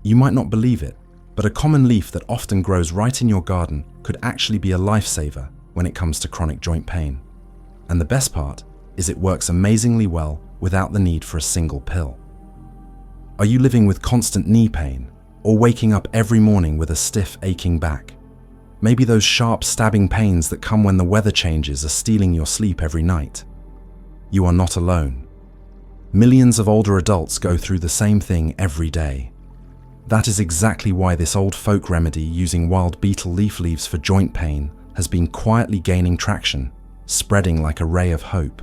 You might not believe it, but a common leaf that often grows right in your garden could actually be a lifesaver when it comes to chronic joint pain. And the best part is it works amazingly well without the need for a single pill. Are you living with constant knee pain, or waking up every morning with a stiff, aching back? Maybe those sharp, stabbing pains that come when the weather changes are stealing your sleep every night. You are not alone. Millions of older adults go through the same thing every day. That is exactly why this old folk remedy using wild betel leaf leaves for joint pain has been quietly gaining traction, spreading like a ray of hope.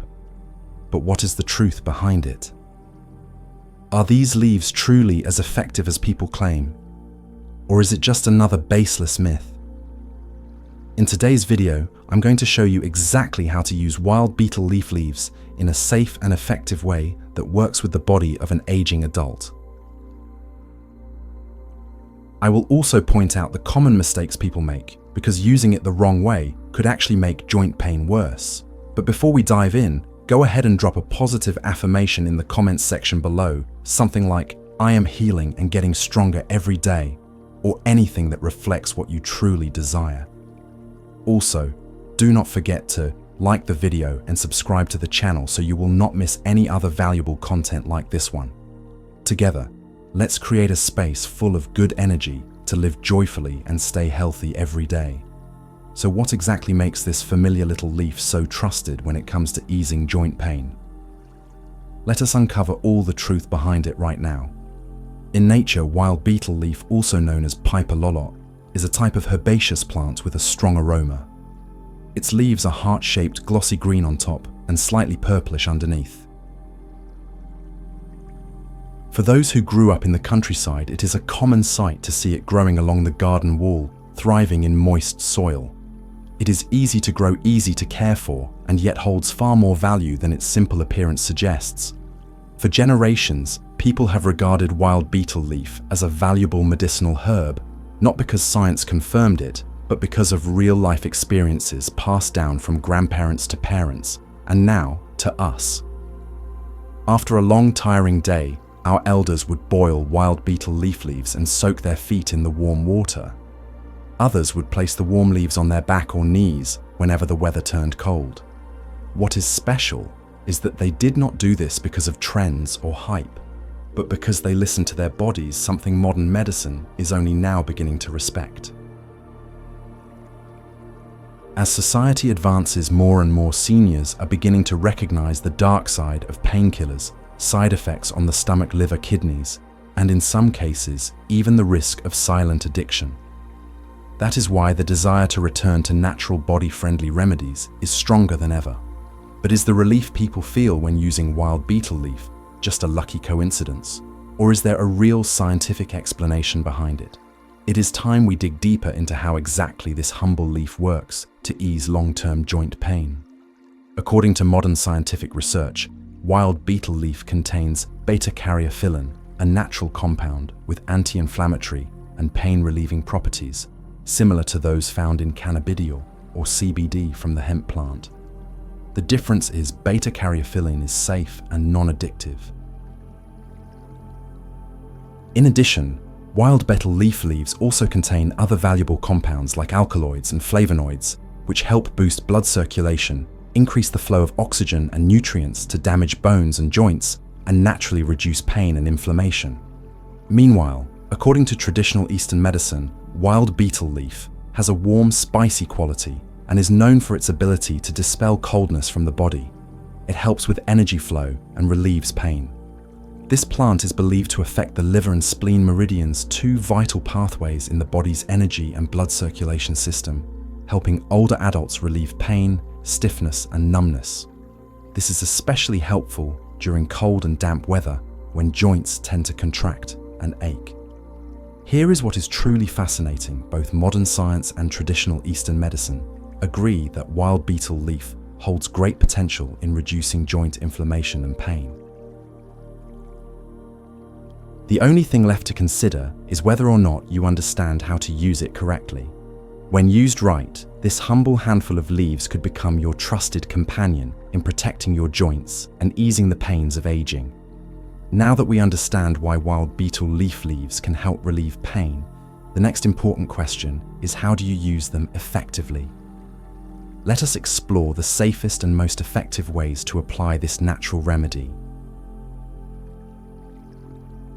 But what is the truth behind it? Are these leaves truly as effective as people claim? Or is it just another baseless myth? In today's video, I'm going to show you exactly how to use wild betel leaf leaves in a safe and effective way that works with the body of an aging adult. I will also point out the common mistakes people make, because using it the wrong way could actually make joint pain worse. But before we dive in, go ahead and drop a positive affirmation in the comments section below, something like, "I am healing and getting stronger every day," or anything that reflects what you truly desire. Also, do not forget to like the video and subscribe to the channel so you will not miss any other valuable content like this one. Together, let's create a space full of good energy to live joyfully and stay healthy every day. So what exactly makes this familiar little leaf so trusted when it comes to easing joint pain? Let us uncover all the truth behind it right now. In nature, wild betel leaf, also known as Piper Lolot, is a type of herbaceous plant with a strong aroma. Its leaves are heart-shaped, glossy green on top and slightly purplish underneath. For those who grew up in the countryside, it is a common sight to see it growing along the garden wall, thriving in moist soil. It is easy to grow, easy to care for, and yet holds far more value than its simple appearance suggests. For generations, people have regarded wild betel leaf as a valuable medicinal herb, not because science confirmed it, but because of real-life experiences passed down from grandparents to parents, and now to us. After a long, tiring day, our elders would boil wild betel leaf leaves and soak their feet in the warm water. Others would place the warm leaves on their back or knees whenever the weather turned cold. What is special is that they did not do this because of trends or hype, but because they listened to their bodies, something modern medicine is only now beginning to respect. As society advances, more and more seniors are beginning to recognize the dark side of painkillers, side effects on the stomach, liver, kidneys, and in some cases, even the risk of silent addiction. That is why the desire to return to natural body-friendly remedies is stronger than ever. But is the relief people feel when using wild betel leaf just a lucky coincidence? Or is there a real scientific explanation behind it? It is time we dig deeper into how exactly this humble leaf works to ease long-term joint pain. According to modern scientific research, wild betel leaf contains beta-caryophyllene, a natural compound with anti-inflammatory and pain-relieving properties, similar to those found in cannabidiol or CBD from the hemp plant. The difference is beta-caryophyllene is safe and non-addictive. In addition, wild betel leaf leaves also contain other valuable compounds like alkaloids and flavonoids, which help boost blood circulation, increase the flow of oxygen and nutrients to damage bones and joints, and naturally reduce pain and inflammation. Meanwhile, according to traditional Eastern medicine, wild betel leaf has a warm, spicy quality and is known for its ability to dispel coldness from the body. It helps with energy flow and relieves pain. This plant is believed to affect the liver and spleen meridians, two vital pathways in the body's energy and blood circulation system, helping older adults relieve pain, stiffness, and numbness. This is especially helpful during cold and damp weather when joints tend to contract and ache. Here is what is truly fascinating. Both modern science and traditional Eastern medicine agree that wild betel leaf holds great potential in reducing joint inflammation and pain. The only thing left to consider is whether or not you understand how to use it correctly. When used right, this humble handful of leaves could become your trusted companion in protecting your joints and easing the pains of aging. Now that we understand why wild betel leaf leaves can help relieve pain, the next important question is, how do you use them effectively? Let us explore the safest and most effective ways to apply this natural remedy.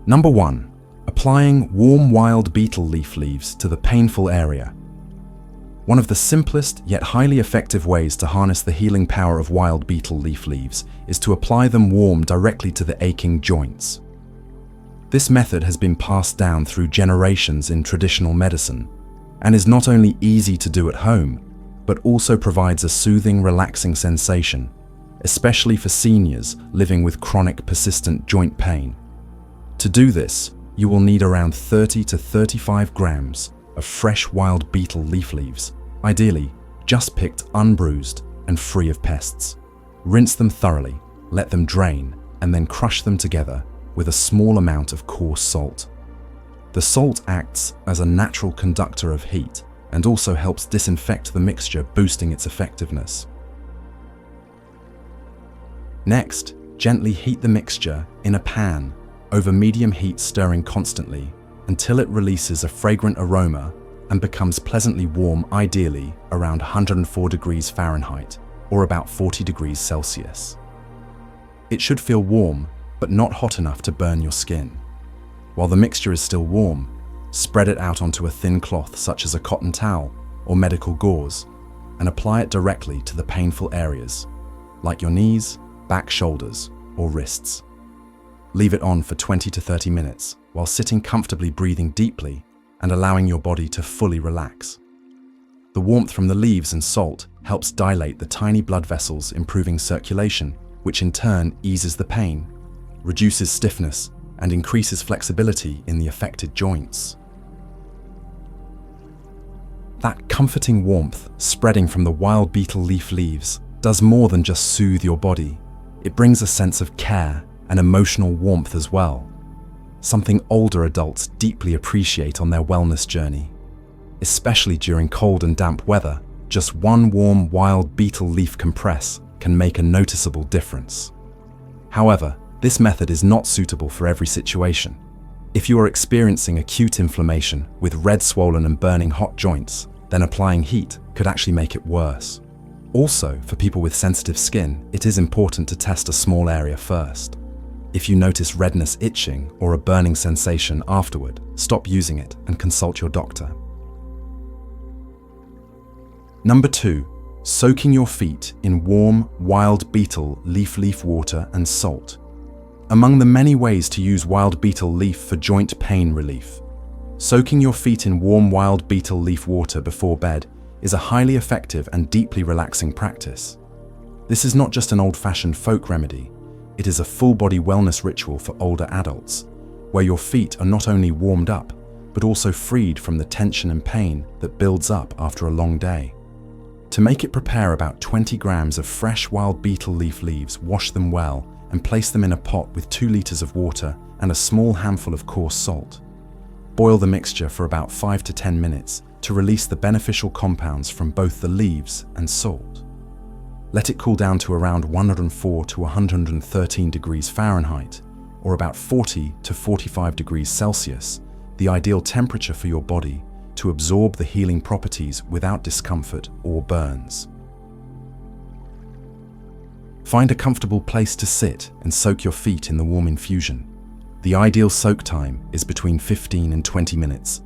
Number 1. Applying warm wild betel leaf leaves to the painful area. One of the simplest yet highly effective ways to harness the healing power of wild betel leaf leaves is to apply them warm directly to the aching joints. This method has been passed down through generations in traditional medicine and is not only easy to do at home, but also provides a soothing, relaxing sensation, especially for seniors living with chronic, persistent joint pain. To do this, you will need around 30 to 35 grams of fresh wild betel leaf leaves, ideally just picked unbruised and free of pests. Rinse them thoroughly, let them drain, and then crush them together with a small amount of coarse salt. The salt acts as a natural conductor of heat and also helps disinfect the mixture, boosting its effectiveness. Next, gently heat the mixture in a pan over medium heat, stirring constantly until it releases a fragrant aroma and becomes pleasantly warm, ideally around 104 degrees Fahrenheit or about 40 degrees Celsius. It should feel warm, but not hot enough to burn your skin. While the mixture is still warm, spread it out onto a thin cloth such as a cotton towel or medical gauze and apply it directly to the painful areas, like your knees, back, shoulders, or wrists. Leave it on for 20 to 30 minutes while sitting comfortably, breathing deeply and allowing your body to fully relax. The warmth from the leaves and salt helps dilate the tiny blood vessels, improving circulation, which in turn eases the pain, reduces stiffness, and increases flexibility in the affected joints. That comforting warmth spreading from the wild betel leaf leaves does more than just soothe your body. It brings a sense of care and emotional warmth as well, something older adults deeply appreciate on their wellness journey. Especially during cold and damp weather, just one warm wild betel leaf compress can make a noticeable difference. However, this method is not suitable for every situation. If you are experiencing acute inflammation with red, swollen and burning hot joints, then applying heat could actually make it worse. Also, for people with sensitive skin, it is important to test a small area first. If you notice redness, itching, or a burning sensation afterward, stop using it and consult your doctor. Number 2. Soaking your feet in warm, wild betel leaf water and salt. Among the many ways to use wild betel leaf for joint pain relief, soaking your feet in warm wild betel leaf water before bed is a highly effective and deeply relaxing practice. This is not just an old-fashioned folk remedy. It is a full-body wellness ritual for older adults, where your feet are not only warmed up, but also freed from the tension and pain that builds up after a long day. To make it, prepare about 20 grams of fresh wild betel leaf leaves, wash them well, and place them in a pot with 2 liters of water and a small handful of coarse salt. Boil the mixture for about 5 to 10 minutes to release the beneficial compounds from both the leaves and salt. Let it cool down to around 104 to 113 degrees Fahrenheit, or about 40 to 45 degrees Celsius, the ideal temperature for your body to absorb the healing properties without discomfort or burns. Find a comfortable place to sit and soak your feet in the warm infusion. The ideal soak time is between 15 and 20 minutes.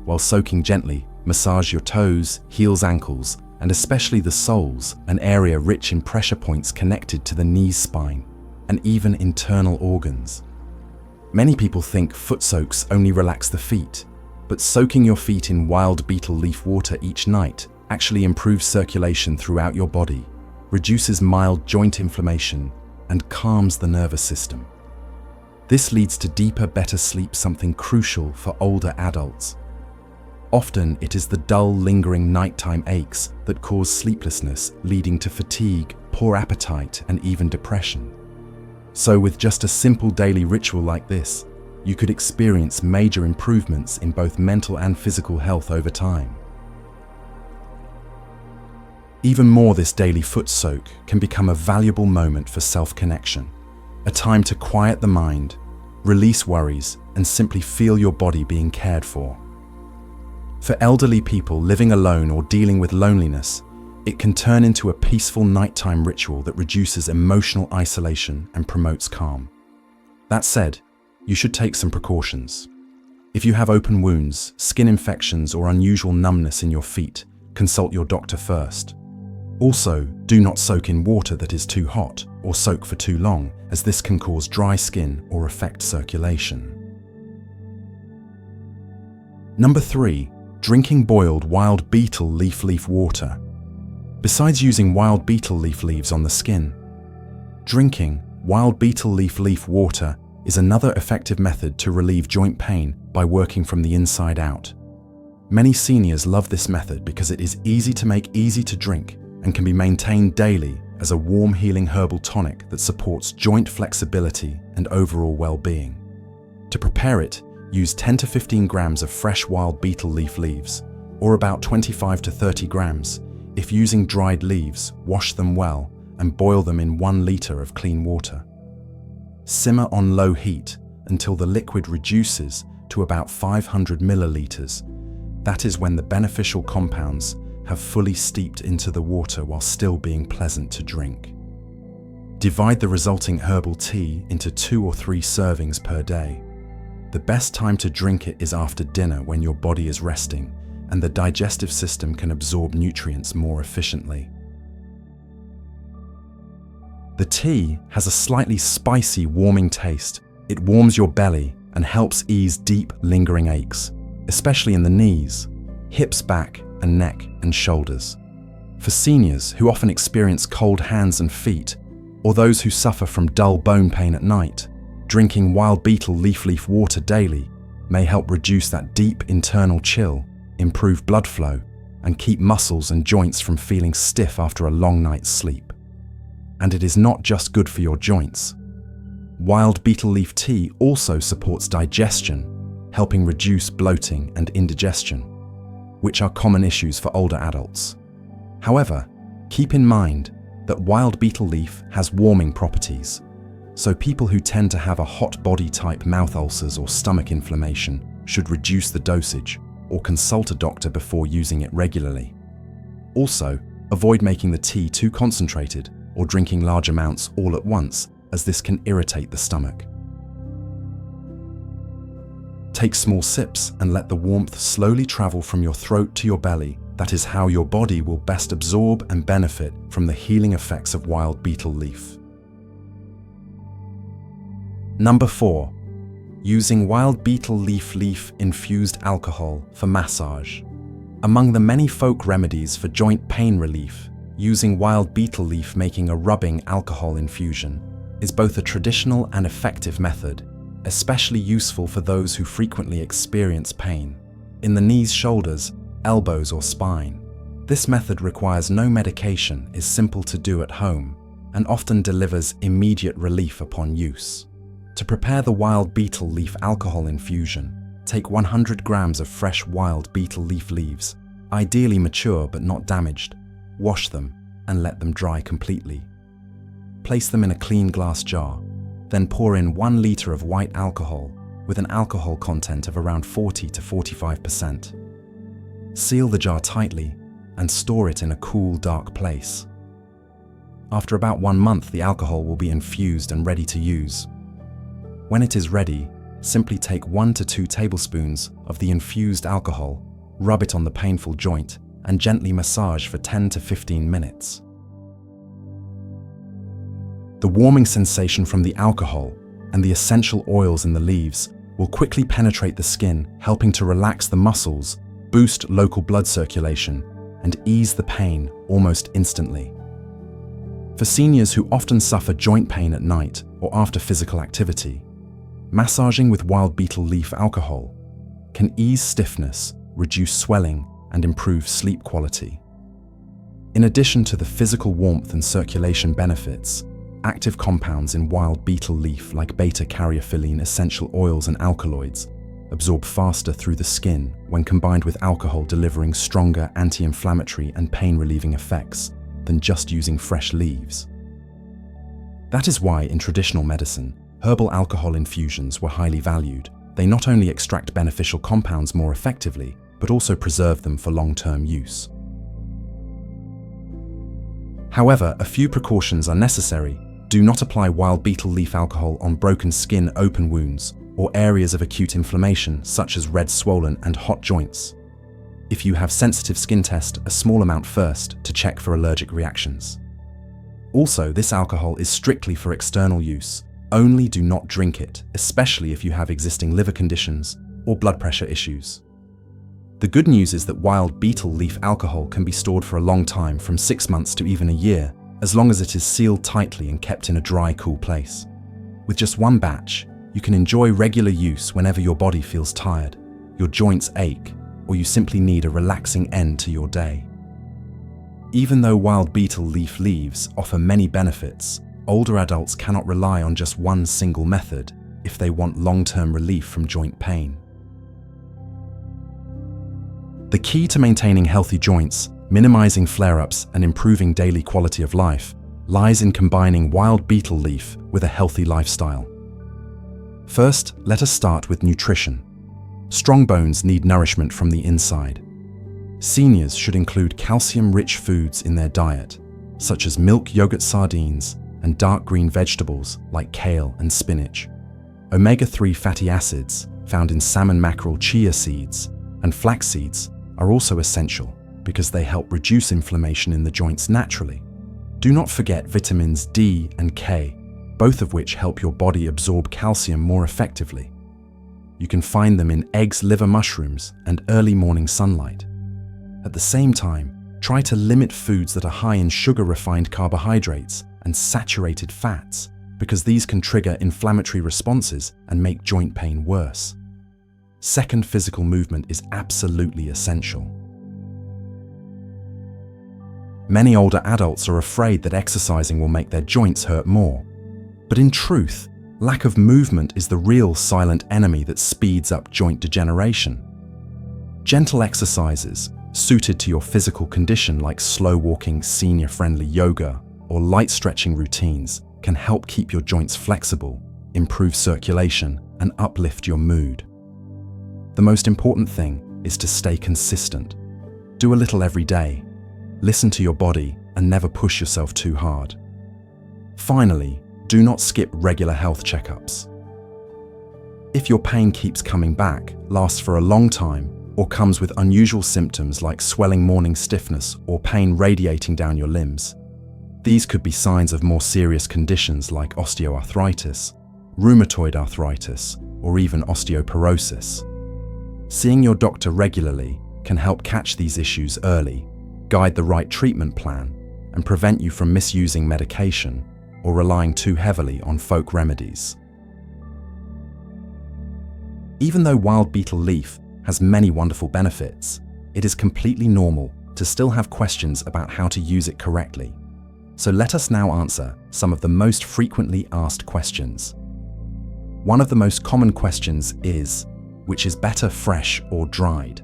While soaking gently, massage your toes, heels, ankles, and especially the soles, an area rich in pressure points connected to the knee, spine, and even internal organs. Many people think foot soaks only relax the feet, but soaking your feet in wild betel leaf water each night actually improves circulation throughout your body, reduces mild joint inflammation, and calms the nervous system. This leads to deeper, better sleep, something crucial for older adults. Often it is the dull, lingering nighttime aches that cause sleeplessness, leading to fatigue, poor appetite, and even depression. So with just a simple daily ritual like this, you could experience major improvements in both mental and physical health over time. Even more, this daily foot soak can become a valuable moment for self-connection, a time to quiet the mind, release worries, and simply feel your body being cared for. For elderly people living alone or dealing with loneliness, it can turn into a peaceful nighttime ritual that reduces emotional isolation and promotes calm. That said, you should take some precautions. If you have open wounds, skin infections, or unusual numbness in your feet, consult your doctor first. Also, do not soak in water that is too hot or soak for too long, as this can cause dry skin or affect circulation. Number 3. Drinking boiled wild betel leaf water. Besides using wild betel leaves on the skin, drinking wild betel leaf water is another effective method to relieve joint pain by working from the inside out. Many seniors love this method because it is easy to make, easy to drink, and can be maintained daily as a warm, healing herbal tonic that supports joint flexibility and overall well-being. To prepare it, use 10 to 15 grams of fresh wild betel leaves, or about 25 to 30 grams. If using dried leaves, wash them well and boil them in 1 liter of clean water. Simmer on low heat until the liquid reduces to about 500 milliliters. That is when the beneficial compounds have fully steeped into the water while still being pleasant to drink. Divide the resulting herbal tea into 2 or 3 servings per day. The best time to drink it is after dinner, when your body is resting and the digestive system can absorb nutrients more efficiently. The tea has a slightly spicy, warming taste. It warms your belly and helps ease deep, lingering aches, especially in the knees, hips, back, and neck and shoulders. For seniors who often experience cold hands and feet, or those who suffer from dull bone pain at night, drinking wild betel leaf water daily may help reduce that deep internal chill, improve blood flow, and keep muscles and joints from feeling stiff after a long night's sleep. And it is not just good for your joints. Wild betel leaf tea also supports digestion, helping reduce bloating and indigestion, which are common issues for older adults. However, keep in mind that wild betel leaf has warming properties, so people who tend to have a hot body type, mouth ulcers, or stomach inflammation should reduce the dosage or consult a doctor before using it regularly. Also, avoid making the tea too concentrated or drinking large amounts all at once, as this can irritate the stomach. Take small sips and let the warmth slowly travel from your throat to your belly. That is how your body will best absorb and benefit from the healing effects of wild betel leaf. Number 4. Using wild betel leaf infused alcohol for massage. Among the many folk remedies for joint pain relief, using wild betel leaf making a rubbing alcohol infusion is both a traditional and effective method, especially useful for those who frequently experience pain in the knees, shoulders, elbows, or spine. This method requires no medication, is simple to do at home, and often delivers immediate relief upon use. To prepare the wild betel leaf alcohol infusion, take 100 grams of fresh wild betel leaves, ideally mature but not damaged. Wash them and let them dry completely. Place them in a clean glass jar, then pour in 1 liter of white alcohol with an alcohol content of around 40 to 45%. Seal the jar tightly and store it in a cool, dark place. After about 1 month, the alcohol will be infused and ready to use. When it is ready, simply take 1 to 2 tablespoons of the infused alcohol, rub it on the painful joint, and gently massage for 10 to 15 minutes. The warming sensation from the alcohol and the essential oils in the leaves will quickly penetrate the skin, helping to relax the muscles, boost local blood circulation, and ease the pain almost instantly. For seniors who often suffer joint pain at night or after physical activity, massaging with wild betel leaf alcohol can ease stiffness, reduce swelling, and improve sleep quality. In addition to the physical warmth and circulation benefits, active compounds in wild betel leaf like beta-caryophyllene essential oils and alkaloids absorb faster through the skin when combined with alcohol, delivering stronger anti-inflammatory and pain-relieving effects than just using fresh leaves. That is why in traditional medicine, herbal alcohol infusions were highly valued. They not only extract beneficial compounds more effectively, but also preserve them for long-term use. However, a few precautions are necessary. Do not apply wild betel leaf alcohol on broken skin, open wounds, or areas of acute inflammation such as red, swollen, and hot joints. If you have sensitive skin, test a small amount first to check for allergic reactions. Also, this alcohol is strictly for external use. Only do not drink it, especially if you have existing liver conditions or blood pressure issues. The good news is that wild betel leaf alcohol can be stored for a long time, from 6 months to even a year, as long as it is sealed tightly and kept in a dry, cool place. With just one batch, you can enjoy regular use whenever your body feels tired, your joints ache, or you simply need a relaxing end to your day. Even though wild betel leaf leaves offer many benefits, older adults cannot rely on just one single method if they want long-term relief from joint pain. The key to maintaining healthy joints, minimizing flare-ups, and improving daily quality of life lies in combining wild betel leaf with a healthy lifestyle. First, let us start with nutrition. Strong bones need nourishment from the inside. Seniors should include calcium-rich foods in their diet, such as milk, yogurt, sardines, and dark green vegetables like kale and spinach. Omega-3 fatty acids found in salmon, mackerel, chia seeds, and flax seeds are also essential because they help reduce inflammation in the joints naturally. Do not forget vitamins D and K, both of which help your body absorb calcium more effectively. You can find them in eggs, liver, mushrooms, and early morning sunlight. At the same time, try to limit foods that are high in sugar, refined carbohydrates, and saturated fats, because these can trigger inflammatory responses and make joint pain worse. Second, physical movement is absolutely essential. Many older adults are afraid that exercising will make their joints hurt more. But in truth, lack of movement is the real silent enemy that speeds up joint degeneration. Gentle exercises suited to your physical condition, like slow walking, senior-friendly yoga, or light stretching routines, can help keep your joints flexible, improve circulation, and uplift your mood. The most important thing is to stay consistent. Do a little every day. Listen to your body and never push yourself too hard. Finally, do not skip regular health checkups. If your pain keeps coming back, lasts for a long time, or comes with unusual symptoms like swelling, morning stiffness, or pain radiating down your limbs, these could be signs of more serious conditions like osteoarthritis, rheumatoid arthritis, or even osteoporosis. Seeing your doctor regularly can help catch these issues early, guide the right treatment plan, and prevent you from misusing medication or relying too heavily on folk remedies. Even though wild betel leaf has many wonderful benefits, it is completely normal to still have questions about how to use it correctly. So let us now answer some of the most frequently asked questions. One of the most common questions is, which is better, fresh or dried?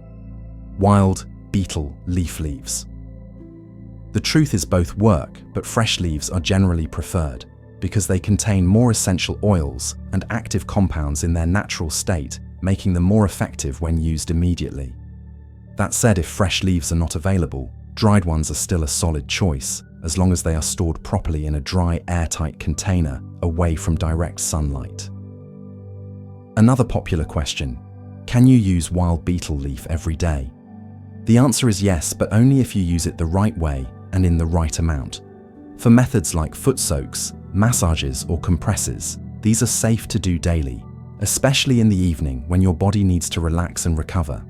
Wild betel leaf leaves. The truth is both work, but fresh leaves are generally preferred because they contain more essential oils and active compounds in their natural state, making them more effective when used immediately. That said, if fresh leaves are not available, dried ones are still a solid choice, as long as they are stored properly in a dry, airtight container away from direct sunlight. Another popular question: can you use wild betel leaf every day? The answer is yes, but only if you use it the right way and in the right amount. For methods like foot soaks, massages, or compresses, these are safe to do daily, especially in the evening when your body needs to relax and recover.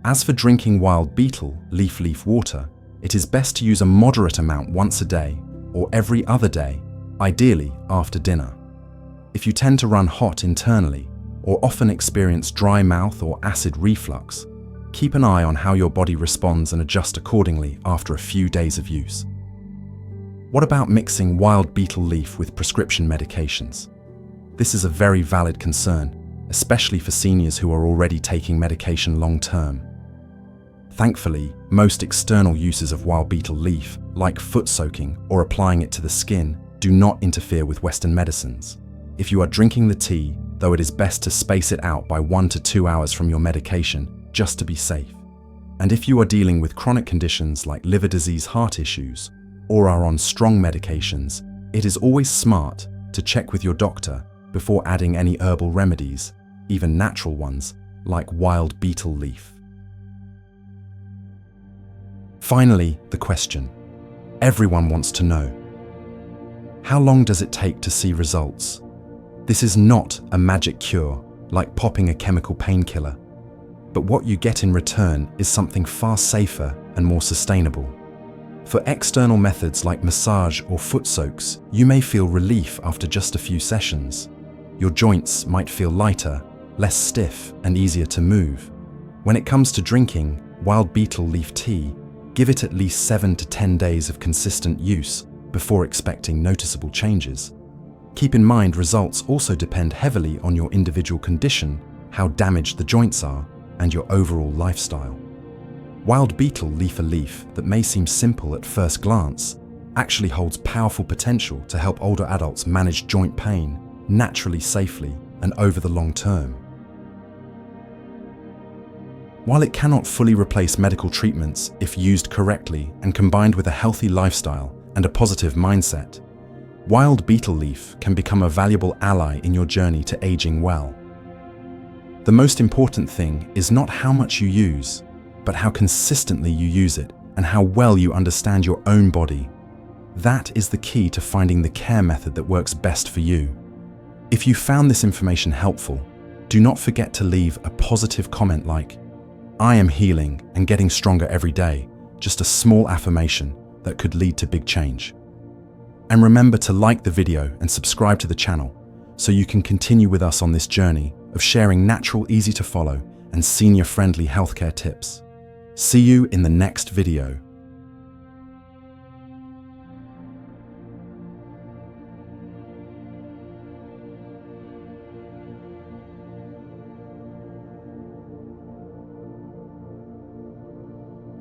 As for drinking wild betel leaf water, it is best to use a moderate amount once a day or every other day, ideally after dinner. If you tend to run hot internally or often experience dry mouth or acid reflux, keep an eye on how your body responds and adjust accordingly after a few days of use. What about mixing wild betel leaf with prescription medications? This is a very valid concern, especially for seniors who are already taking medication long term. Thankfully, most external uses of wild betel leaf, like foot soaking or applying it to the skin, do not interfere with Western medicines. If you are drinking the tea, though, it is best to space it out by 1 to 2 hours from your medication, just to be safe. And if you are dealing with chronic conditions like liver disease, heart issues, or are on strong medications, it is always smart to check with your doctor before adding any herbal remedies, even natural ones like wild betel leaf. Finally, the question everyone wants to know: how long does it take to see results? This is not a magic cure like popping a chemical painkiller, but what you get in return is something far safer and more sustainable. For external methods like massage or foot soaks, you may feel relief after just a few sessions. Your joints might feel lighter, less stiff, and easier to move. When it comes to drinking wild betel leaf tea, give it at least 7 to 10 days of consistent use before expecting noticeable changes. Keep in mind, results also depend heavily on your individual condition, how damaged the joints are, and your overall lifestyle. Wild betel leaf that may seem simple at first glance actually holds powerful potential to help older adults manage joint pain naturally, safely, and over the long term. While it cannot fully replace medical treatments if used correctly and combined with a healthy lifestyle and a positive mindset, wild betel leaf can become a valuable ally in your journey to aging well. The most important thing is not how much you use, but how consistently you use it and how well you understand your own body. That is the key to finding the care method that works best for you. If you found this information helpful, do not forget to leave a positive comment like, "I am healing and getting stronger every day," just a small affirmation that could lead to big change. And remember to like the video and subscribe to the channel so you can continue with us on this journey of sharing natural, easy to follow, and senior-friendly healthcare tips. See you in the next video.